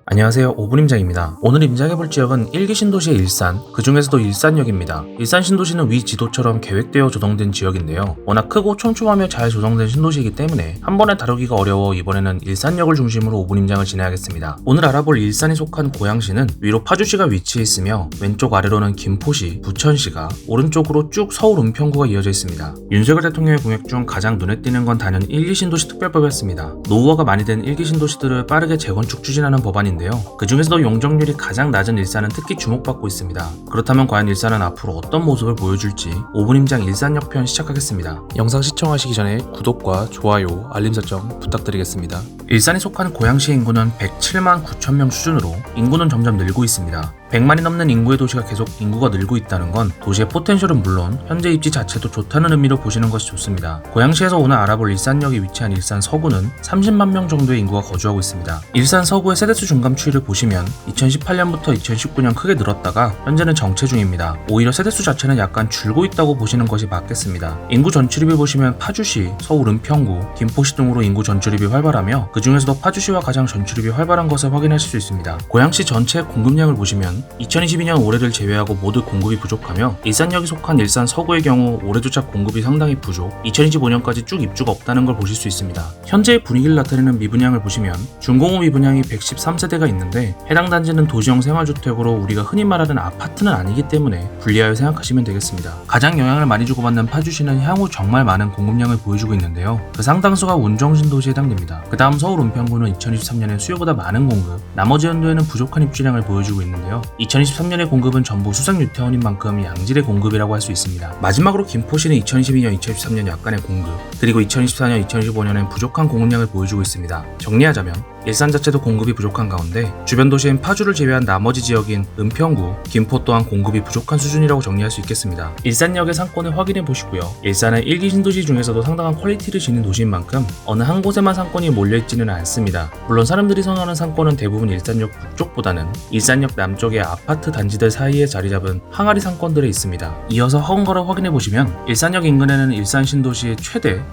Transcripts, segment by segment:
안녕하세요, 5분 임장입니다. 오늘 임장해볼 지역은 1기 신도시의 일산, 그 중에서도 일산역입니다. 일산 신도시는 위 지도처럼 계획되어 조성된 지역인데요. 워낙 크고 촘촘하며 잘 조성된 신도시이기 때문에 한 번에 다루기가 어려워 이번에는 일산역을 중심으로 5분 임장을 진행하겠습니다. 오늘 알아볼 일산이 속한 고양시는 위로 파주시가 위치해 있으며 왼쪽 아래로는 김포시, 부천시가, 오른쪽으로 쭉 서울 은평구가 이어져 있습니다. 윤석열 대통령의 공약 중 가장 눈에 띄는 건 단연 1기 신도시 특별법이었습니다. 노후화가 많이 된 1기 신도시들을 빠르게 재건축 추진하는 법안인데 그 중에서도 용적률이 가장 낮은 일산은 특히 주목받고 있습니다. 그렇다면 과연 일산은 앞으로 어떤 모습을 보여줄지 5분 임장 일산역 편 시작하겠습니다. 영상 시청하시기 전에 구독과 좋아요, 알림 설정 부탁드리겠습니다. 일산이 속한 고양시 인구는 107만 9천 명 수준으로 인구는 점점 늘고 있습니다. 100만이 넘는 인구의 도시가 계속 인구가 늘고 있다는 건 도시의 포텐셜은 물론 현재 입지 자체도 좋다는 의미로 보시는 것이 좋습니다. 고양시에서 오늘 알아볼 일산역에 위치한 일산 서구는 30만 명 정도의 인구가 거주하고 있습니다. 일산 서구의 세대수 중감 추이를 보시면 2018년부터 2019년 크게 늘었다가 현재는 정체 중입니다. 오히려 세대수 자체는 약간 줄고 있다고 보시는 것이 맞겠습니다. 인구 전출입을 보시면 파주시, 서울 은평구, 김포시 등으로 인구 전출입이 활발하며 그 중에서도 파주시와 가장 전출입이 활발한 것을 확인하실 수 있습니다. 고양시 전체 공급량을 보시면 2022년 올해를 제외하고 모두 공급이 부족하며 일산역이 속한 일산 서구의 경우 올해조차 공급이 상당히 부족, 2025년까지 쭉 입주가 없다는 걸 보실 수 있습니다. 현재의 분위기를 나타내는 미분양을 보시면 준공후 미분양이 113세대가 있는데 해당 단지는 도시형 생활주택으로 우리가 흔히 말하는 아파트는 아니기 때문에 분리하여 생각하시면 되겠습니다. 가장 영향을 많이 주고받는 파주시는 향후 정말 많은 공급량을 보여주고 있는데요. 그 상당수가 운정신도시에 해당됩니다. 그 다음 서울 은평구는 2023년에 수요보다 많은 공급, 나머지 연도에는 부족한 입주량을 보여주고 있는데요. 2023년의 공급은 전부 수색 유태원인 만큼 양질의 공급이라고 할 수 있습니다. 마지막으로 김포시는 2022년, 2023년 약간의 공급, 그리고 2024년, 2025년엔 부족한 공급량을 보여주고 있습니다. 정리하자면 일산 자체도 공급이 부족한 가운데 주변 도시인 파주를 제외한 나머지 지역인 은평구, 김포 또한 공급이 부족한 수준이라고 정리할 수 있겠습니다. 일산역의 상권을 확인해 보시고요. 일산은 1기 신도시 중에서도 상당한 퀄리티를 지닌 도시인 만큼 어느 한 곳에만 상권이 몰려있지는 않습니다. 물론 사람들이 선호하는 상권은 대부분 일산역 북쪽보다는 일산역 남쪽의 아파트 단지들 사이에 자리 잡은 항아리 상권들에 있습니다. 이어서 학원가를 확인해 보시면 일산역 인근에는 일산 신도시의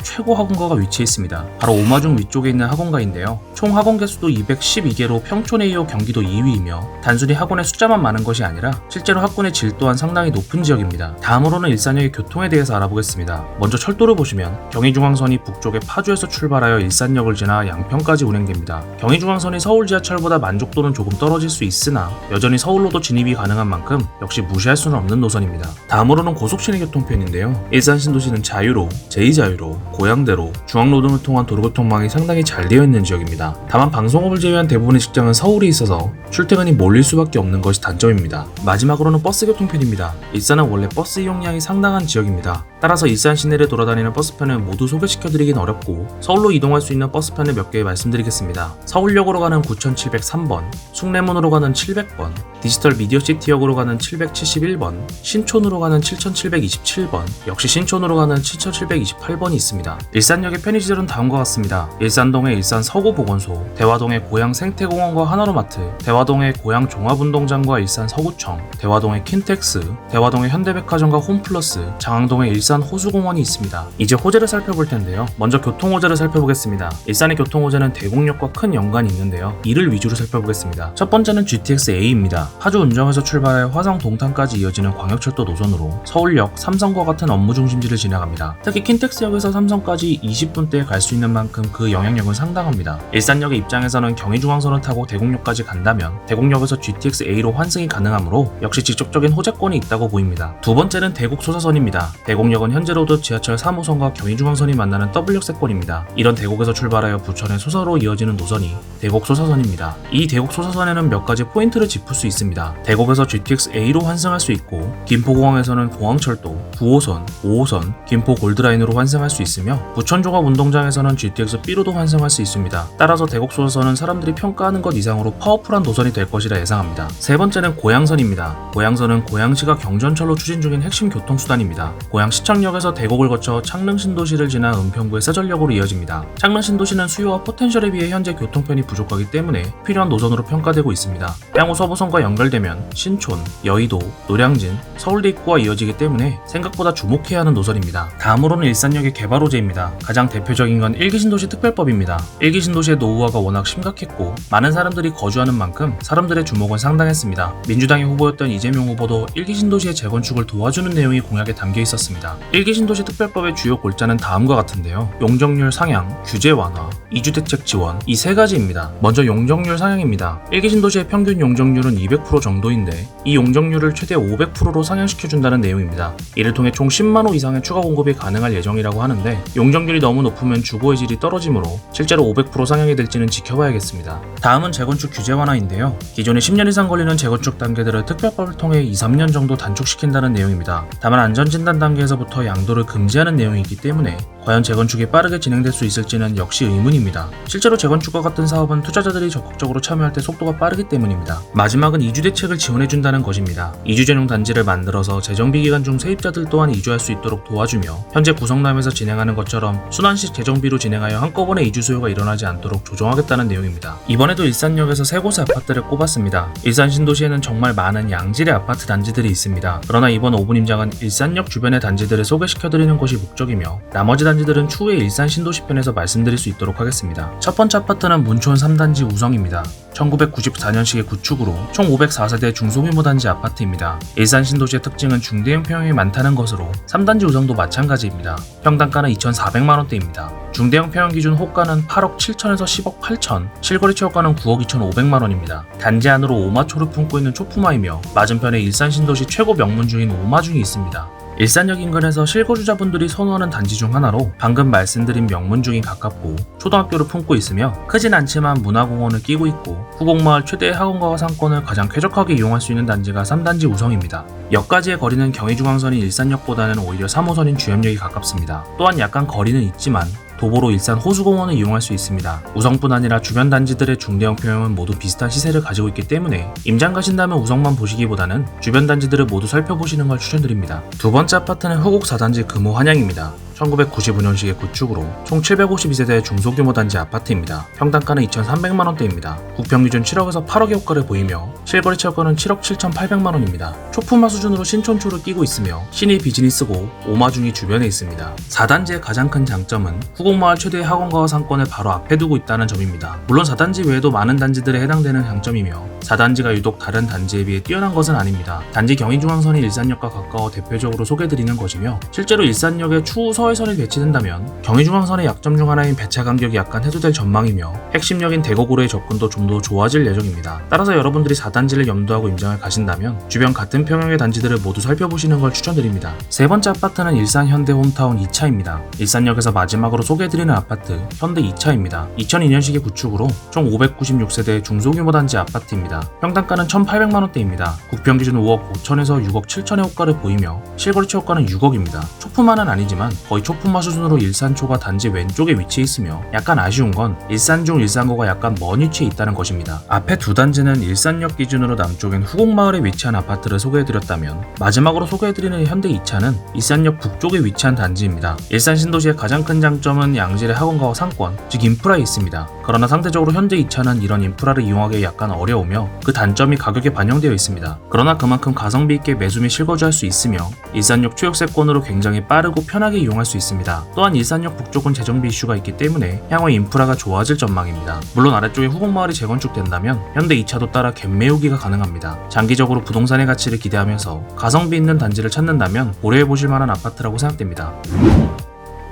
최고 학원가가 위치해 있습니다. 바로 오마중 위쪽에 있는 학원가인데요. 총 학원 개수도 212개로 평촌에 이어 경기도 2위이며 단순히 학원의 숫자만 많은 것이 아니라 실제로 학군의 질 또한 상당히 높은 지역입니다. 다음으로는 일산역의 교통에 대해서 알아보겠습니다. 먼저 철도를 보시면 경의중앙선이 북쪽의 파주에서 출발하여 일산역을 지나 양평까지 운행됩니다. 경의중앙선이 서울 지하철보다 만족도는 조금 떨어질 수 있으나 여전히 서울로도 진입이 가능한 만큼 역시 무시할 수는 없는 노선입니다. 다음으로는 고속시내 교통편인데요. 일산 신도시는 자유로, 제2자유로, 고양대로, 중앙로 등을 통한 도로교통망이 상당히 잘 되어 있는 지역입니다. 다만 방송업을 제외한 대부분의 직장은 서울에 있어서 출퇴근이 몰릴 수밖에 없는 것이 단점입니다. 마지막으로는 버스 교통편입니다. 일산은 원래 버스 이용량이 상당한 지역입니다. 따라서 일산 시내를 돌아다니는 버스편을 모두 소개시켜드리긴 어렵고 서울로 이동할 수 있는 버스편을 몇 개 말씀드리겠습니다. 서울역으로 가는 9703번, 숭례문으로 가는 700번, 디지털 미디어시티역으로 가는 771번, 신촌으로 가는 7727번, 역시 신촌으로 가는 7728번이 있습니다. 일산역의 편의시설은 다음과 같습니다. 일산동의 일산 서구보건소, 대화동의 고양 생태공원과 하나로마트, 대화동의 고양 종합운동장과 일산 서구청, 대화동의 킨텍스, 대화동의 현대백화점과 홈플러스, 장항동의 일산 호수공원이 있습니다. 이제 호재를 살펴볼 텐데요. 먼저 교통호재를 살펴보겠습니다. 일산의 교통호재는 대곡역과 큰 연관이 있는데요. 이를 위주로 살펴보겠습니다. 첫 번째는 GTX-A입니다. 파주 운정에서 출발하여 화성 동탄까지 이어지는 광역철도 노선으로 서울역, 삼성과 같은 업무 중심지를 지나갑니다. 특히 킨텍스역에서 삼성까지 20분대에 갈 수 있는 만큼 그 영향력은 상당합니다. 일산역의 입장에서는 경의중앙선을 타고 대곡역까지 간다면 대곡역에서 GTX-A로 환승이 가능하므로 역시 직접적인 호재권이 있다고 보입니다. 두 번째는 대곡소사선입니다. 대곡역은 현재로도 지하철 3호선과 경의중앙선이 만나는 더블역세권입니다. 이런 대곡에서 출발하여 부천의 소사로 이어지는 노선이 대곡소사선입니다. 이 대곡소사선에는 몇 가지 포인트를 짚을 수 있습니다. 대곡에서 GTX-A로 환승할 수 있고 김포공항에서는 공항철도 9호선, 5호선, 김포 골드라인으로 환승할 수 있으며 부천종합운동장에서는 GTX-B로도 환승할 수 있습니다. 따라서 대곡소사선은 사람들이 평가하는 것 이상으로 파워풀한 노선이 될 것이라 예상합니다. 세 번째는 고양선입니다. 고양선은 고양시가 경전철로 추진 중인 핵심 교통수단입니다. 고양시청 합창역에서 대곡을 거쳐 창릉신도시를 지나 은평구의 서전역으로 이어집니다. 창릉신도시는 수요와 포텐셜에 비해 현재 교통편이 부족하기 때문에 필요한 노선으로 평가되고 있습니다. 향후 서부선과 연결되면 신촌, 여의도, 노량진, 서울대 입구와 이어지기 때문에 생각보다 주목해야 하는 노선입니다. 다음으로는 일산역의 개발 호재입니다. 가장 대표적인 건 일기신도시 특별법입니다. 일기신도시의 노후화가 워낙 심각했고 많은 사람들이 거주하는 만큼 사람들의 주목은 상당했습니다. 민주당의 후보였던 이재명 후보도 일기신도시의 재건축을 도와주는 내용이 공약에 담겨 있었습니다. 일기신도시 특별법의 주요 골자는 다음과 같은데요. 용적률 상향, 규제 완화, 이주대책 지원 이 세 가지입니다. 먼저 용적률 상향입니다. 일기신도시의 평균 용적률은 200% 정도인데 이 용적률을 최대 500%로 상향시켜준다는 내용입니다. 이를 통해 총 10만 호 이상의 추가 공급이 가능할 예정이라고 하는데 용적률이 너무 높으면 주거의 질이 떨어지므로 실제로 500% 상향이 될지는 지켜봐야겠습니다. 다음은 재건축 규제 완화인데요. 기존에 10년 이상 걸리는 재건축 단계들을 특별법을 통해 2-3년 정도 단축시킨다는 내용입니다. 다만 안전진단 단계에서부터 양도를 금지하는 내용이기 때문에 과연 재건축이 빠르게 진행될 수 있을지는 역시 의문입니다. 실제로 재건축과 같은 사업은 투자자들이 적극적으로 참여할 때 속도가 빠르기 때문입니다. 마지막은 이주대책을 지원해준다는 것입니다. 이주 전용 단지를 만들어서 재정비 기간 중 세입자들 또한 이주할 수 있도록 도와주며 현재 구성남에서 진행하는 것처럼 순환식 재정비로 진행하여 한꺼번에 이주 수요가 일어나지 않도록 조정하겠다는 내용입니다. 이번에도 일산역에서 세 곳의 아파트를 꼽았습니다. 일산 신도시에는 정말 많은 양질의 아파트 단지들이 있습니다. 그러나 이번 5분 임장은 일산역 주변의 단지들을 소개시켜드리는 것이 목적이며 나머지 단지들은 추후에 일산 신도시 편에서 말씀드릴 수 있도록 하겠습니다. 첫 번째 아파트는 문촌 3단지 우성입니다. 1994년식의 구축으로 총 504세대 중소규모 단지 아파트입니다. 일산 신도시의 특징은 중대형 평형이 많다는 것으로 3단지 우성도 마찬가지입니다. 평당가는 2,400만원대입니다. 중대형 평형 기준 호가는 8억 7천에서 10억 8천, 실거래 최고가는 9억 2,500만원입니다. 단지 안으로 오마초를 품고 있는 초품화이며 맞은편에 일산 신도시 최고 명문중인 오마중이 있습니다. 일산역 인근에서 실거주자분들이 선호하는 단지 중 하나로 방금 말씀드린 명문중이 가깝고 초등학교를 품고 있으며 크진 않지만 문화공원을 끼고 있고 후곡마을 최대의 학원과 상권을 가장 쾌적하게 이용할 수 있는 단지가 3단지 우성입니다. 역까지의 거리는 경의중앙선인 일산역보다는 오히려 3호선인 주염역이 가깝습니다. 또한 약간 거리는 있지만 도보로 일산 호수공원을 이용할 수 있습니다. 우성뿐 아니라 주변 단지들의 중대형 평형은 모두 비슷한 시세를 가지고 있기 때문에 임장 가신다면 우성만 보시기보다는 주변 단지들을 모두 살펴보시는 걸 추천드립니다. 두 번째 아파트는 후곡 4단지 금호 한양입니다. 1995년식의 구축으로 총 752세대의 중소규모 단지 아파트입니다. 평당가는 2,300만원대입니다. 국평기준 7억에서 8억의 호가를 보이며 실거래 최고가는 7억 7,800만원입니다. 초품화 수준으로 신촌초를 끼고 있으며 신이 비즈니스고 오마중이 주변에 있습니다. 4단지의 가장 큰 장점은 후곡마을 최대의 학원과 상권을 바로 앞에 두고 있다는 점입니다. 물론 4단지 외에도 많은 단지들에 해당되는 장점이며 4단지가 유독 다른 단지에 비해 뛰어난 것은 아닙니다. 단지 경의중앙선이 일산역과 가까워 대표적으로 소개드리는 것이며 실제로 일산역의 추후 서해선이 배치된다면 경의중앙선의 약점 중 하나인 배차 간격이 약간 해소될 전망이며 핵심역인 대곡으로의 접근도 좀 더 좋아질 예정입니다. 따라서 여러분들이 4단지를 염두하고 임장을 가신다면 주변 같은 평형의 단지들을 모두 살펴보시는 걸 추천드립니다. 세 번째 아파트는 일산 현대 홈타운 2차입니다. 일산역에서 마지막으로 소개해드리는 아파트 현대 2차입니다. 2002년식의 구축으로 총 596세대의 중소규모 단지 아파트입니다. 평당가는 1,800만원대입니다. 국평기준 5억 5천에서 6억 7천의 호가를 보이며 실거래 최고가는 6억입니다. 초품화는 아니지만 거의 초품화 수준으로 일산초가 단지 왼쪽에 위치해 있으며 약간 아쉬운 건 일산중 일산고가 약간 먼 위치에 있다는 것입니다. 앞에 두 단지는 일산역 기준으로 남쪽인 후곡마을에 위치한 아파트를 소개해드렸다면 마지막으로 소개해드리는 현대 2차는 일산역 북쪽에 위치한 단지입니다. 일산 신도시의 가장 큰 장점은 양질의 학원과 상권, 즉 인프라에 있습니다. 그러나 상대적으로 현대 2차는 이런 인프라를 이용하기 약간 어려우며 그 단점이 가격에 반영되어 있습니다. 그러나 그만큼 가성비 있게 매수 및 실거주할 수 있으며 일산역 초역세권으로 굉장히 빠르고 편하게 이용할 수 있습니다. 또한 일산역 북쪽은 재정비 이슈가 있기 때문에 향후 인프라가 좋아질 전망입니다. 물론 아래쪽에 후곡마을이 재건축된다면 현대 2차도 따라 갭 메우기가 가능합니다. 장기적으로 부동산의 가치를 기대하면서 가성비 있는 단지를 찾는다면 고려해보실 만한 아파트라고 생각됩니다.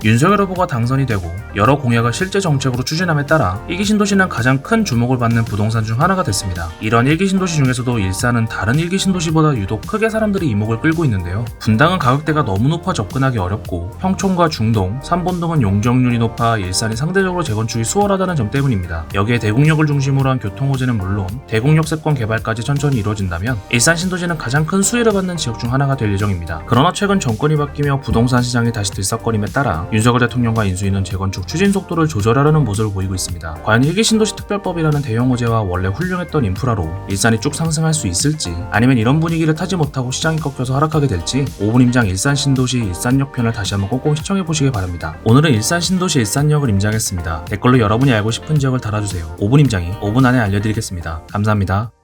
윤석열 후보가 당선이 되고 여러 공약을 실제 정책으로 추진함에 따라 일기 신도시는 가장 큰 주목을 받는 부동산 중 하나가 됐습니다. 이런 일기 신도시 중에서도 일산은 다른 일기 신도시보다 유독 크게 사람들이 이목을 끌고 있는데요. 분당은 가격대가 너무 높아 접근하기 어렵고 평촌과 중동, 삼본동은 용적률이 높아 일산이 상대적으로 재건축이 수월하다는 점 때문입니다. 여기에 대곡역을 중심으로 한 교통호재는 물론 대곡역세권 개발까지 천천히 이루어진다면 일산 신도시는 가장 큰 수혜를 받는 지역 중 하나가 될 예정입니다. 그러나 최근 정권이 바뀌며 부동산 시장이 다시 들썩거림에 따라 윤석열 대통령과 인수위는 재건축 추진 속도를 조절하려는 모습을 보이고 있습니다. 과연 1기 신도시 특별법이라는 대형 호재와 원래 훌륭했던 인프라로 일산이 쭉 상승할 수 있을지, 아니면 이런 분위기를 타지 못하고 시장이 꺾여서 하락하게 될지 5분 임장 일산 신도시 일산역 편을 다시 한번 꼭 시청해 보시기 바랍니다. 오늘은 일산 신도시 일산역을 임장했습니다. 댓글로 여러분이 알고 싶은 지역을 달아주세요. 5분 임장이 5분 안에 알려드리겠습니다. 감사합니다.